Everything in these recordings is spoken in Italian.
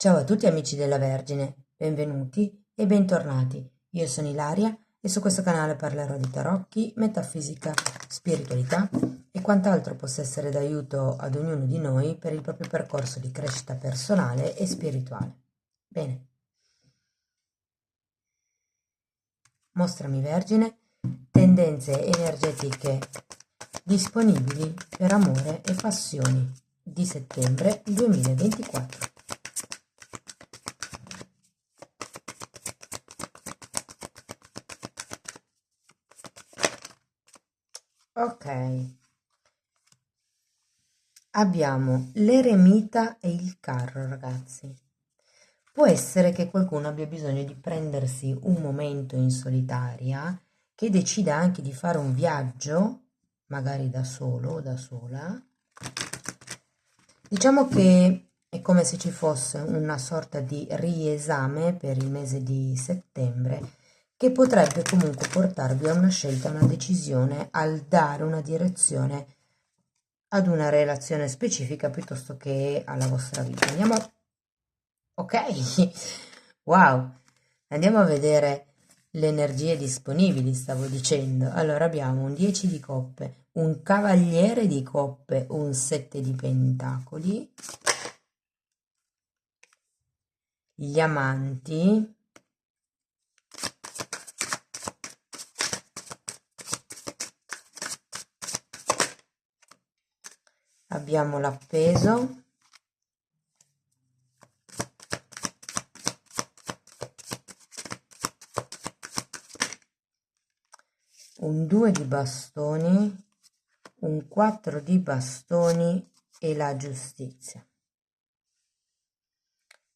Ciao a tutti amici della Vergine, benvenuti e bentornati. Io sono Ilaria e su questo canale parlerò di tarocchi, metafisica, spiritualità e quant'altro possa essere d'aiuto ad ognuno di noi per il proprio percorso di crescita personale e spirituale. Bene, mostrami Vergine, tendenze energetiche disponibili per amore e passioni di settembre 2024. Ok, abbiamo l'eremita e il carro, ragazzi. Può essere che qualcuno abbia bisogno di prendersi un momento in solitaria, che decida anche di fare un viaggio, magari da solo o da sola. Diciamo che è come se ci fosse una sorta di riesame per il mese di settembre, che potrebbe comunque portarvi a una scelta, a una decisione, al dare una direzione ad una relazione specifica piuttosto che alla vostra vita. Andiamo, ok, wow, andiamo a vedere le energie disponibili, stavo dicendo. Allora abbiamo un 10 di coppe, un cavaliere di coppe, un 7 di pentacoli, gli amanti, abbiamo l'appeso, un 2 di bastoni, un 4 di bastoni e la giustizia.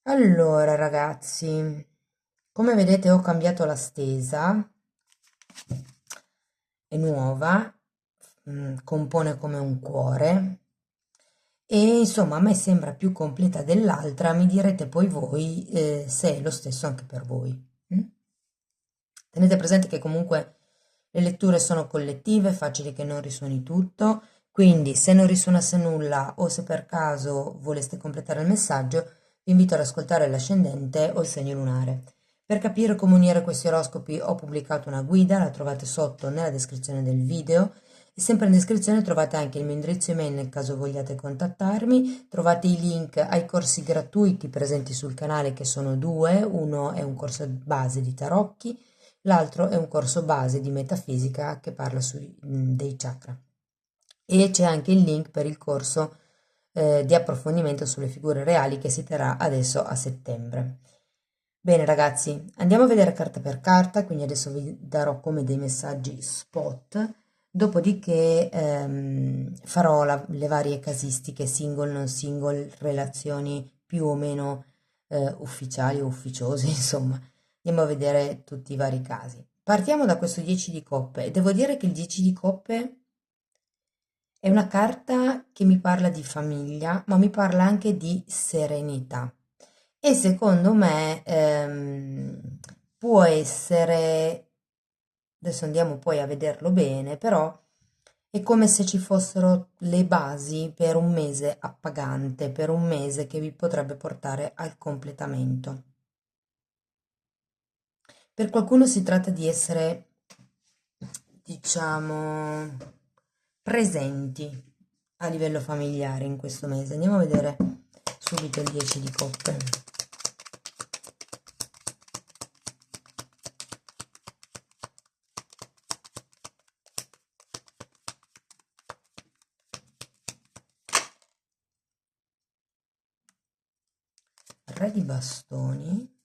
Allora ragazzi, come vedete ho cambiato la stesa, è nuova, compone come un cuore e insomma a me sembra più completa dell'altra, mi direte poi voi se è lo stesso anche per voi. Tenete presente che comunque le letture sono collettive, è facile che non risuoni tutto, quindi se non risuonasse nulla o se per caso voleste completare il messaggio, vi invito ad ascoltare l'ascendente o il segno lunare. Per capire come unire questi oroscopi ho pubblicato una guida, la trovate sotto nella descrizione del video e sempre in descrizione trovate anche il mio indirizzo email nel caso vogliate contattarmi, trovate i link ai corsi gratuiti presenti sul canale che sono due, uno è un corso base di tarocchi, l'altro è un corso base di metafisica che parla dei chakra e c'è anche il link per il corso di approfondimento sulle figure reali che si terrà adesso a settembre. Bene ragazzi, andiamo a vedere carta per carta, quindi adesso vi darò come dei messaggi spot, dopodiché farò le varie casistiche, single, non single, relazioni più o meno ufficiali o ufficiose, insomma. Andiamo a vedere tutti i vari casi. Partiamo da questo 10 di coppe e devo dire che il 10 di coppe è una carta che mi parla di famiglia, ma mi parla anche di serenità. E secondo me può essere, adesso andiamo poi a vederlo bene, però è come se ci fossero le basi per un mese appagante, per un mese che vi potrebbe portare al completamento. Per qualcuno si tratta di essere, diciamo, presenti a livello familiare in questo mese. Andiamo a vedere subito il 10 di coppe. Re di bastoni,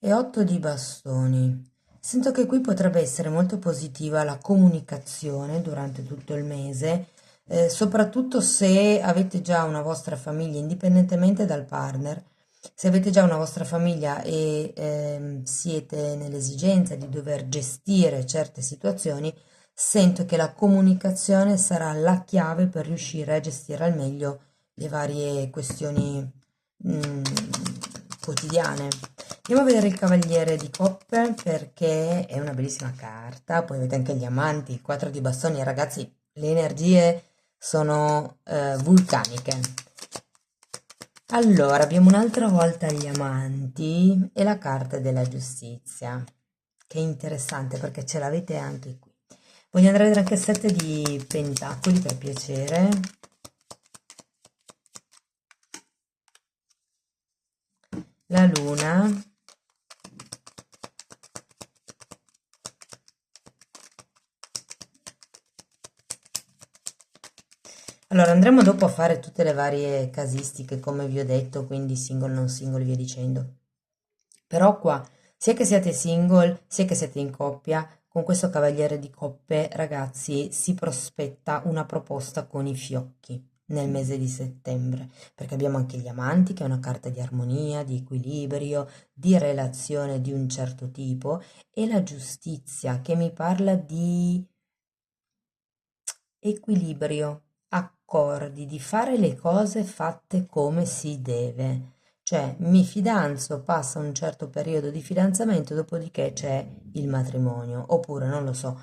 e 8 di bastoni. Sento che qui potrebbe essere molto positiva la comunicazione durante tutto il mese, soprattutto se avete già una vostra famiglia, indipendentemente dal partner. Se avete già una vostra famiglia e siete nell'esigenza di dover gestire certe situazioni, sento che la comunicazione sarà la chiave per riuscire a gestire al meglio le varie questioni quotidiane. Andiamo a vedere il Cavaliere di Coppe perché è una bellissima carta, poi avete anche gli amanti, il 4 di bastoni, ragazzi, le energie sono vulcaniche. Allora, abbiamo un'altra volta gli amanti e la carta della giustizia, che è interessante perché ce l'avete anche qui. Voglio andare a vedere anche il 7 di pentacoli per piacere. La luna. Allora, andremo dopo a fare tutte le varie casistiche, come vi ho detto, quindi single, non single, via dicendo. Però qua, sia che siate single, sia che siete in coppia, con questo Cavaliere di Coppe, ragazzi, si prospetta una proposta con i fiocchi nel mese di settembre, perché abbiamo anche gli amanti, che è una carta di armonia, di equilibrio, di relazione di un certo tipo, e la giustizia, che mi parla di equilibrio, accordi, di fare le cose fatte come si deve. Cioè, mi fidanzo, passa un certo periodo di fidanzamento, dopodiché c'è il matrimonio. Oppure, non lo so,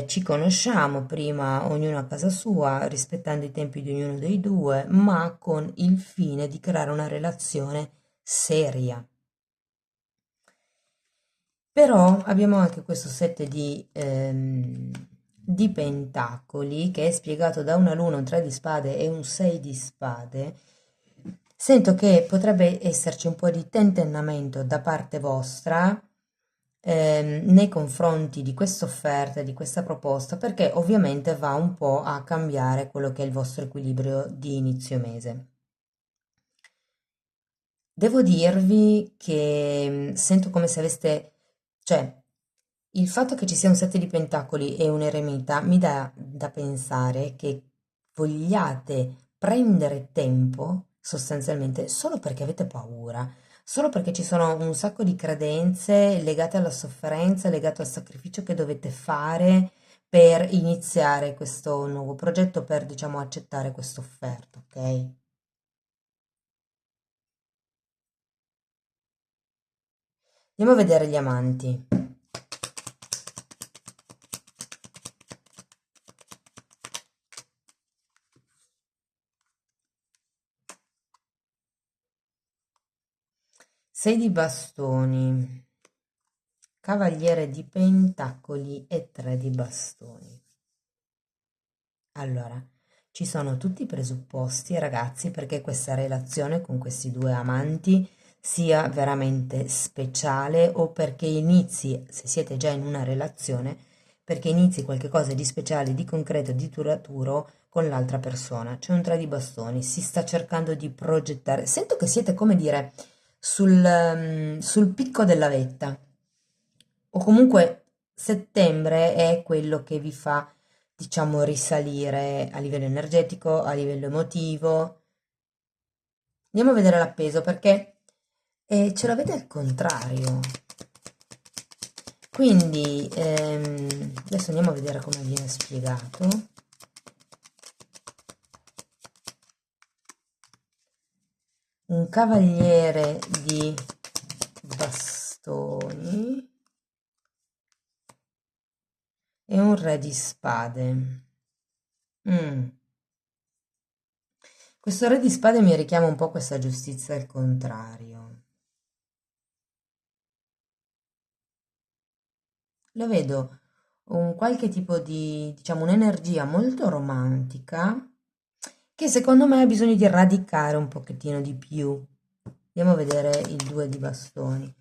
ci conosciamo prima ognuno a casa sua, rispettando i tempi di ognuno dei due, ma con il fine di creare una relazione seria. Però abbiamo anche questo set di pentacoli che è spiegato da una luna, un 3 di spade e un 6 di spade. Sento che potrebbe esserci un po' di tentennamento da parte vostra nei confronti di questa offerta, di questa proposta, perché ovviamente va un po' a cambiare quello che è il vostro equilibrio di inizio mese. Devo dirvi che sento come se aveste, cioè, il fatto che ci sia un sette di pentacoli e un eremita mi dà da pensare che vogliate prendere tempo, sostanzialmente, solo perché avete paura, solo perché ci sono un sacco di credenze legate alla sofferenza, legate al sacrificio che dovete fare per iniziare questo nuovo progetto, per, diciamo, accettare questa offerta, ok? Andiamo a vedere gli amanti. Sei di bastoni, cavaliere di pentacoli e tre di bastoni. Allora, ci sono tutti i presupposti, ragazzi, perché questa relazione con questi due amanti sia veramente speciale o perché inizi, se siete già in una relazione, perché inizi qualcosa di speciale, di concreto, di duraturo con l'altra persona. C'è un tre di bastoni, si sta cercando di progettare. Sento che siete, come dire, sul picco della vetta, o comunque settembre è quello che vi fa, diciamo, risalire a livello energetico, a livello emotivo. Andiamo a vedere l'appeso perché ce l'avete al contrario. Quindi adesso andiamo a vedere come viene spiegato. Un cavaliere di bastoni e un re di spade. Mm. Questo re di spade mi richiama un po' questa giustizia al contrario. Lo vedo un qualche tipo di, diciamo, un'energia molto romantica che secondo me ha bisogno di radicare un pochettino di più. Andiamo a vedere il 2 di bastoni.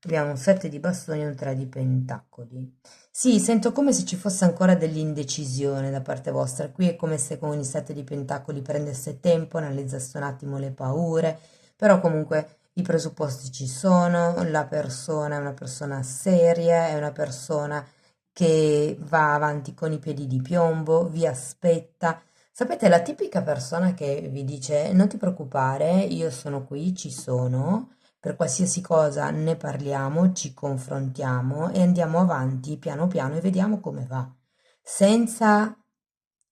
Abbiamo un 7 di bastoni e un 3 di pentacoli. Sì, sento come se ci fosse ancora dell'indecisione da parte vostra. Qui è come se con il 7 di pentacoli prendesse tempo, analizzasse un attimo le paure, però comunque i presupposti ci sono, la persona è una persona seria, è una persona che va avanti con i piedi di piombo, vi aspetta. Sapete, la tipica persona che vi dice non ti preoccupare, io sono qui, ci sono, per qualsiasi cosa ne parliamo, ci confrontiamo e andiamo avanti piano piano e vediamo come va, senza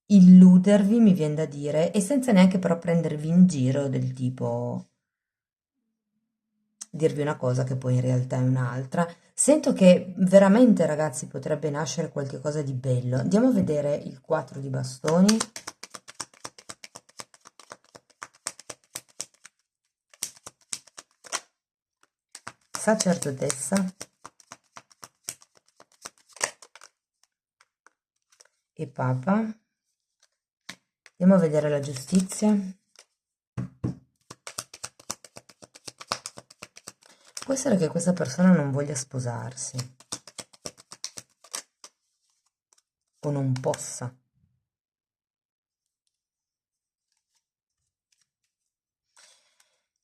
illudervi, mi viene da dire, e senza neanche però prendervi in giro del tipo dirvi una cosa che poi in realtà è un'altra. Sento che veramente, ragazzi, potrebbe nascere qualcosa di bello. Andiamo a vedere il 4 di bastoni. Sacerdotessa e Papa. Andiamo a vedere la giustizia. Può essere che questa persona non voglia sposarsi o non possa.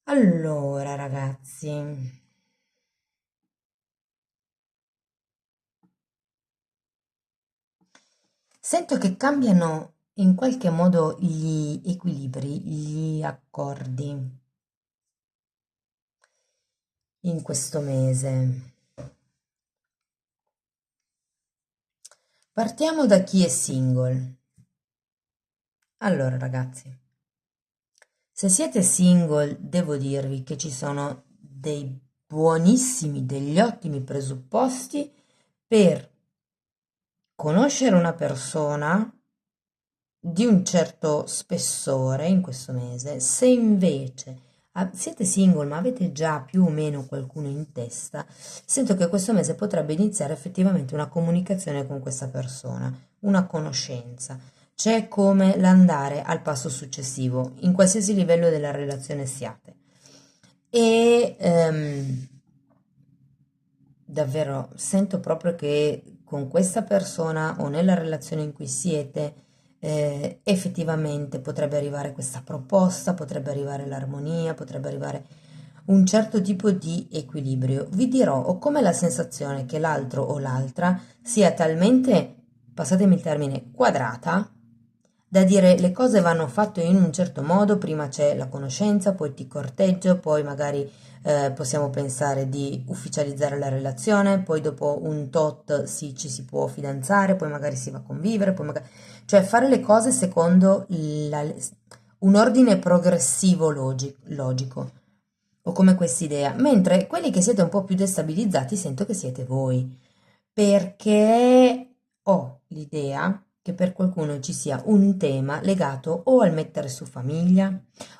Allora, ragazzi, sento che cambiano in qualche modo gli equilibri, gli accordi in questo mese. Partiamo da chi è single. Allora, ragazzi, se siete single, devo dirvi che ci sono dei buonissimi, degli ottimi presupposti per conoscere una persona di un certo spessore in questo mese. Se invece siete single ma avete già più o meno qualcuno in testa, sento che questo mese potrebbe iniziare effettivamente una comunicazione con questa persona, una conoscenza. C'è come l'andare al passo successivo, in qualsiasi livello della relazione siate. E davvero sento proprio che con questa persona o nella relazione in cui siete, effettivamente potrebbe arrivare questa proposta, potrebbe arrivare l'armonia, potrebbe arrivare un certo tipo di equilibrio. Vi dirò, ho come la sensazione che l'altro o l'altra sia talmente, passatemi il termine, quadrata, da dire le cose vanno fatte in un certo modo, prima c'è la conoscenza, poi ti corteggio, poi magari possiamo pensare di ufficializzare la relazione, poi dopo un tot ci si può fidanzare, poi magari si va a convivere, poi magari... cioè fare le cose secondo un ordine progressivo logico, o come quest'idea, mentre quelli che siete un po' più destabilizzati sento che siete voi, perché ho l'idea che per qualcuno ci sia un tema legato o al mettere su famiglia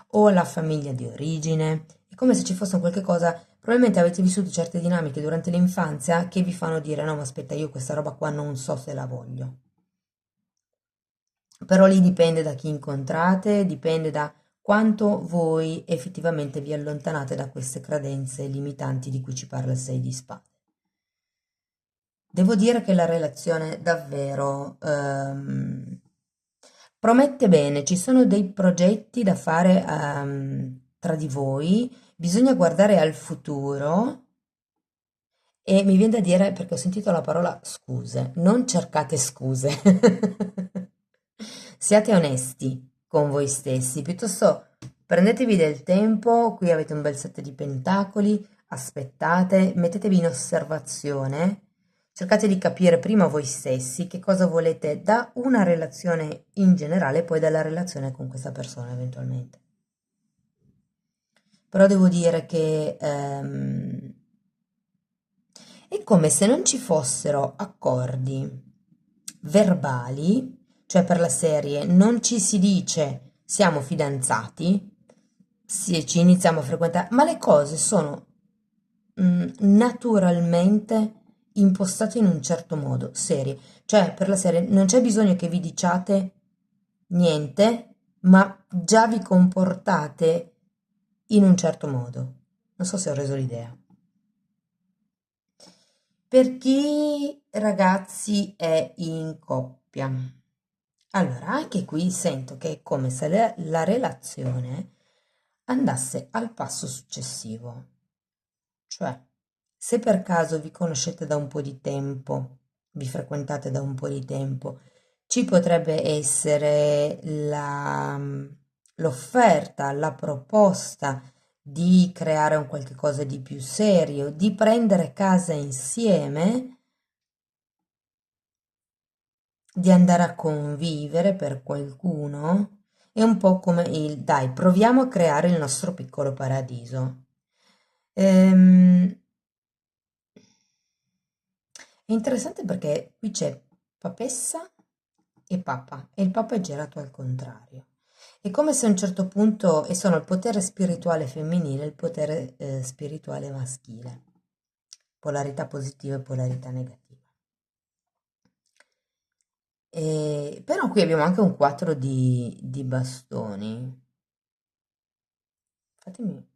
o alla famiglia di origine. È come se ci fosse un qualche cosa, probabilmente avete vissuto certe dinamiche durante l'infanzia che vi fanno dire no, ma aspetta, io questa roba qua non so se la voglio. Però lì dipende da chi incontrate, dipende da quanto voi effettivamente vi allontanate da queste credenze limitanti di cui ci parla il 6 di spade. Devo dire che la relazione davvero promette bene, ci sono dei progetti da fare tra di voi, bisogna guardare al futuro e mi viene da dire, perché ho sentito la parola scuse, non cercate scuse. Siate onesti con voi stessi, piuttosto prendetevi del tempo, qui avete un bel set di pentacoli, aspettate, mettetevi in osservazione, cercate di capire prima voi stessi che cosa volete da una relazione in generale e poi dalla relazione con questa persona eventualmente. Però devo dire che è come se non ci fossero accordi verbali, cioè per la serie non ci si dice siamo fidanzati, ci iniziamo a frequentare, ma le cose sono naturalmente impostate in un certo modo, serie. Cioè per la serie non c'è bisogno che vi diciate niente, ma già vi comportate in un certo modo. Non so se ho reso l'idea. Per chi, ragazzi, è in coppia. Allora, anche qui sento che è come se la relazione andasse al passo successivo. Cioè, se per caso vi conoscete da un po' di tempo, vi frequentate da un po' di tempo, ci potrebbe essere l'offerta, la proposta di creare un qualche cosa di più serio, di prendere casa insieme, di andare a convivere per qualcuno. È un po' come il dai, proviamo a creare il nostro piccolo paradiso. Ehm, è interessante perché qui c'è papessa e papa, e il papa è girato al contrario. È come se a un certo punto, e sono il potere spirituale femminile e il potere spirituale maschile, polarità positiva e polarità negativa. Però qui abbiamo anche un 4 di bastoni. Fatemi...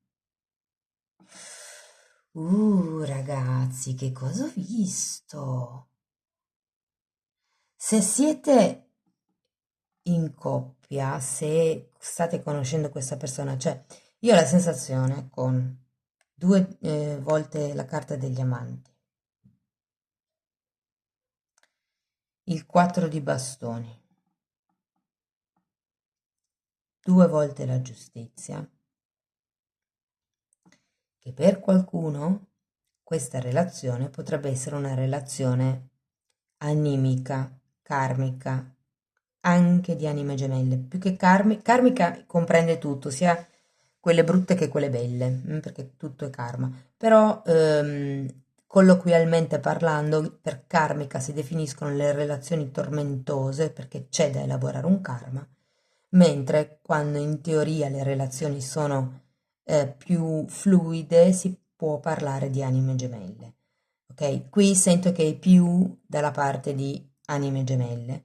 ragazzi, che cosa ho visto? Se siete in coppia, se state conoscendo questa persona, cioè io ho la sensazione con due volte la carta degli amanti, il 4 di bastoni, due volte la giustizia, che per qualcuno questa relazione potrebbe essere una relazione animica, karmica, anche di anime gemelle. Più che karmica comprende tutto, sia quelle brutte che quelle belle, perché tutto è karma. Però colloquialmente parlando, per karmica si definiscono le relazioni tormentose perché c'è da elaborare un karma, mentre quando in teoria le relazioni sono più fluide si può parlare di anime gemelle. Ok? Qui sento che è più dalla parte di anime gemelle.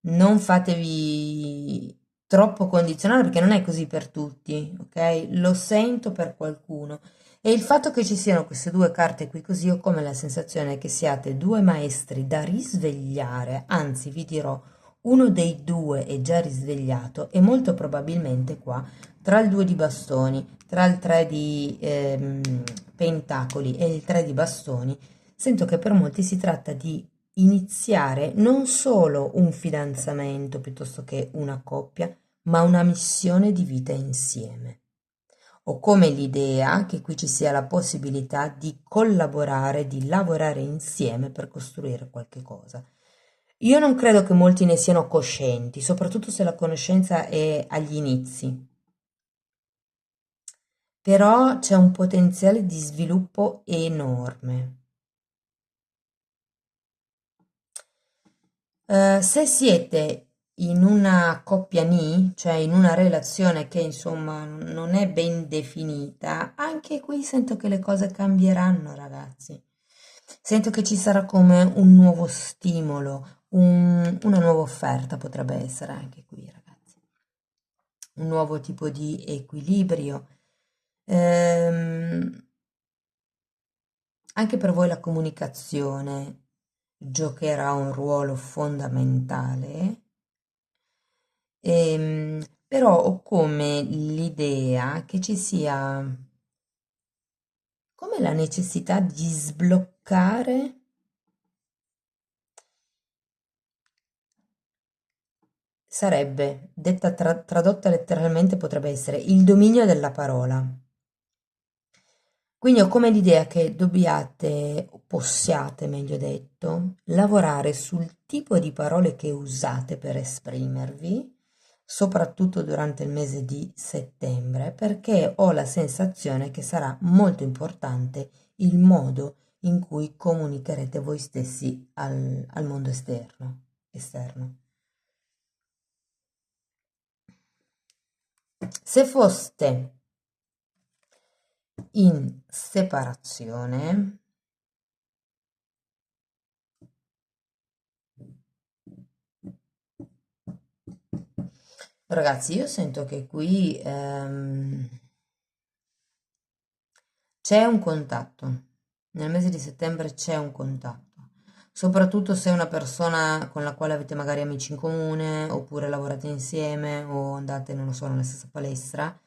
Non fatevi troppo condizionare perché non è così per tutti, ok? Lo sento per qualcuno. E il fatto che ci siano queste due carte qui così, ho come la sensazione che siate due maestri da risvegliare, anzi vi dirò, uno dei due è già risvegliato e molto probabilmente qua, tra il 2 di bastoni, tra il 3 di pentacoli e il 3 di bastoni, sento che per molti si tratta di iniziare non solo un fidanzamento piuttosto che una coppia, ma una missione di vita insieme. Ho come l'idea che qui ci sia la possibilità di collaborare, di lavorare insieme per costruire qualche cosa. Io non credo che molti ne siano coscienti, soprattutto se la conoscenza è agli inizi, però c'è un potenziale di sviluppo enorme. Se siete in una coppia ni, cioè in una relazione che insomma non è ben definita, anche qui sento che le cose cambieranno, ragazzi. Sento che ci sarà come un nuovo stimolo, una nuova offerta potrebbe essere anche qui, ragazzi. Un nuovo tipo di equilibrio. Ehm, Anche per voi la comunicazione giocherà un ruolo fondamentale. Però ho come l'idea che ci sia come la necessità di sbloccare, sarebbe, detta tradotta letteralmente, potrebbe essere il dominio della parola. Quindi ho come l'idea che dobbiate, o possiate, meglio detto, lavorare sul tipo di parole che usate per esprimervi, soprattutto durante il mese di settembre, perché ho la sensazione che sarà molto importante il modo in cui comunicherete voi stessi al mondo esterno. Se foste in separazione, ragazzi, io sento che qui c'è un contatto. Nel mese di settembre c'è un contatto. Soprattutto se è una persona con la quale avete magari amici in comune, oppure lavorate insieme, o andate, non lo so, nella stessa palestra.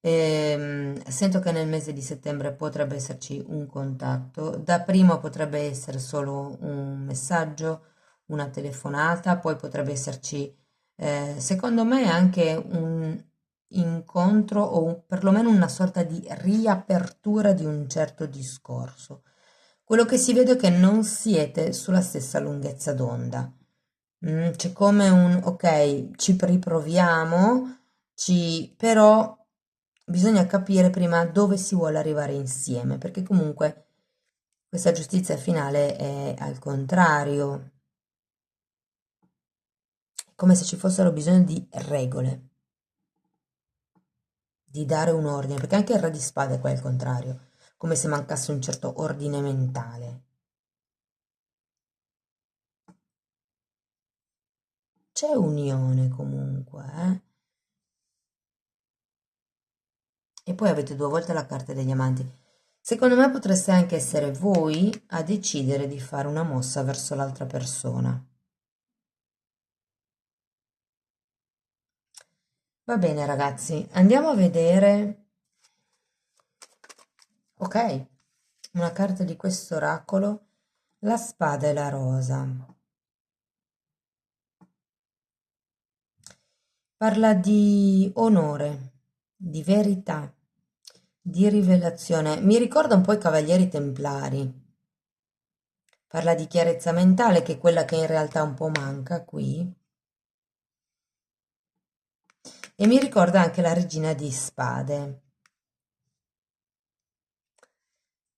Sento che nel mese di settembre potrebbe esserci un contatto. Da prima potrebbe essere solo un messaggio, una telefonata, poi potrebbe esserci secondo me anche un incontro o perlomeno una sorta di riapertura di un certo discorso. Quello che si vede è che non siete sulla stessa lunghezza d'onda. C'è come un ok, ci riproviamo, però bisogna capire prima dove si vuole arrivare insieme, perché comunque questa giustizia finale è al contrario, è come se ci fossero bisogno di regole, di dare un ordine, perché anche il re di spade qua è il contrario, come se mancasse un certo ordine mentale. C'è unione comunque, eh? E poi avete due volte la carta degli amanti. Secondo me potreste anche essere voi a decidere di fare una mossa verso l'altra persona. Va bene, ragazzi, andiamo a vedere. Ok, una carta di questo oracolo, la spada e la rosa. Parla di onore, di verità, di rivelazione. Mi ricorda un po' i Cavalieri Templari. Parla di chiarezza mentale, che è quella che in realtà un po' manca qui. E mi ricorda anche la Regina di Spade.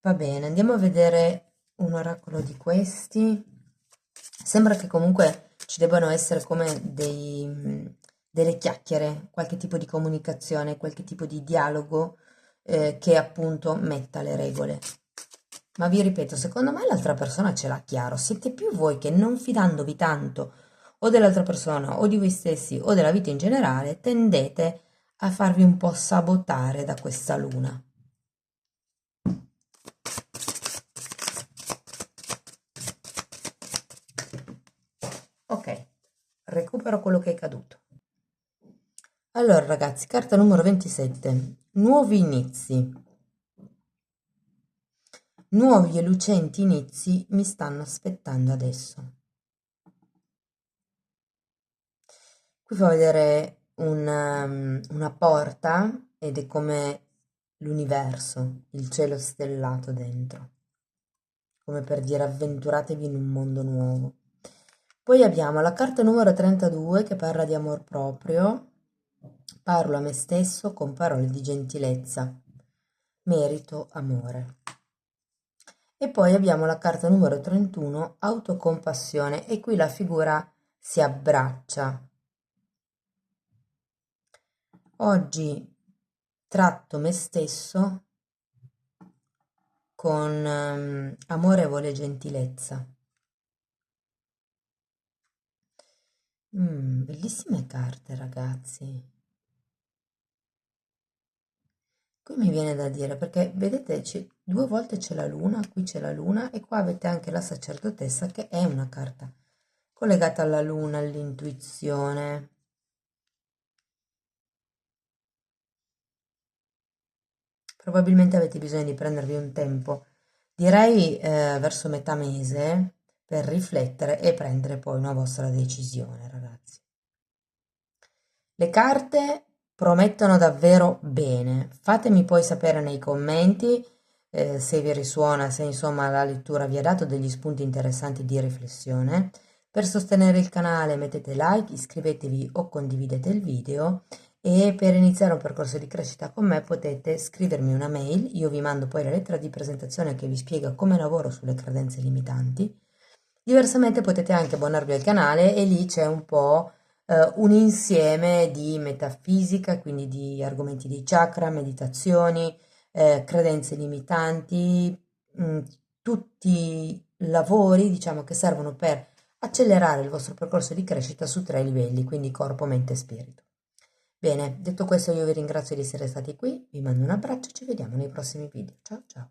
Va bene, andiamo a vedere un oracolo di questi. Sembra che comunque ci debbano essere come delle chiacchiere, qualche tipo di comunicazione, qualche tipo di dialogo che appunto metta le regole. Ma vi ripeto, secondo me l'altra persona ce l'ha chiaro. Siete più voi che non fidandovi tanto o dell'altra persona o di voi stessi o della vita in generale, tendete a farvi un po' sabotare da questa luna. Ok, recupero quello che è caduto. Allora, ragazzi, carta numero 27. Nuovi inizi. Nuovi e lucenti inizi mi stanno aspettando adesso. Qui fa vedere una porta ed è come l'universo, il cielo stellato dentro, come per dire avventuratevi in un mondo nuovo. Poi abbiamo la carta numero 32 che parla di amor proprio. Parlo a me stesso con parole di gentilezza, merito, amore. E poi abbiamo la carta numero 31, autocompassione, e qui la figura si abbraccia. Oggi tratto me stesso con amorevole gentilezza. Bellissime carte, ragazzi. Qui mi viene da dire, perché vedete, due volte c'è la luna, qui c'è la luna e qua avete anche la sacerdotessa che è una carta collegata alla luna, all'intuizione. Probabilmente avete bisogno di prendervi un tempo, direi verso metà mese, per riflettere e prendere poi una vostra decisione, ragazzi. Le carte promettono davvero bene. Fatemi poi sapere nei commenti se vi risuona, se insomma la lettura vi ha dato degli spunti interessanti di riflessione. Per sostenere il canale mettete like, iscrivetevi o condividete il video e per iniziare un percorso di crescita con me potete scrivermi una mail, io vi mando poi la lettera di presentazione che vi spiega come lavoro sulle credenze limitanti. Diversamente potete anche abbonarvi al canale e lì c'è un po' un insieme di metafisica, quindi di argomenti di chakra, meditazioni, credenze limitanti, mh, tutti lavori, diciamo, che servono per accelerare il vostro percorso di crescita su 3 livelli, quindi corpo, mente e spirito. Bene, detto questo io vi ringrazio di essere stati qui, vi mando un abbraccio e ci vediamo nei prossimi video. Ciao ciao!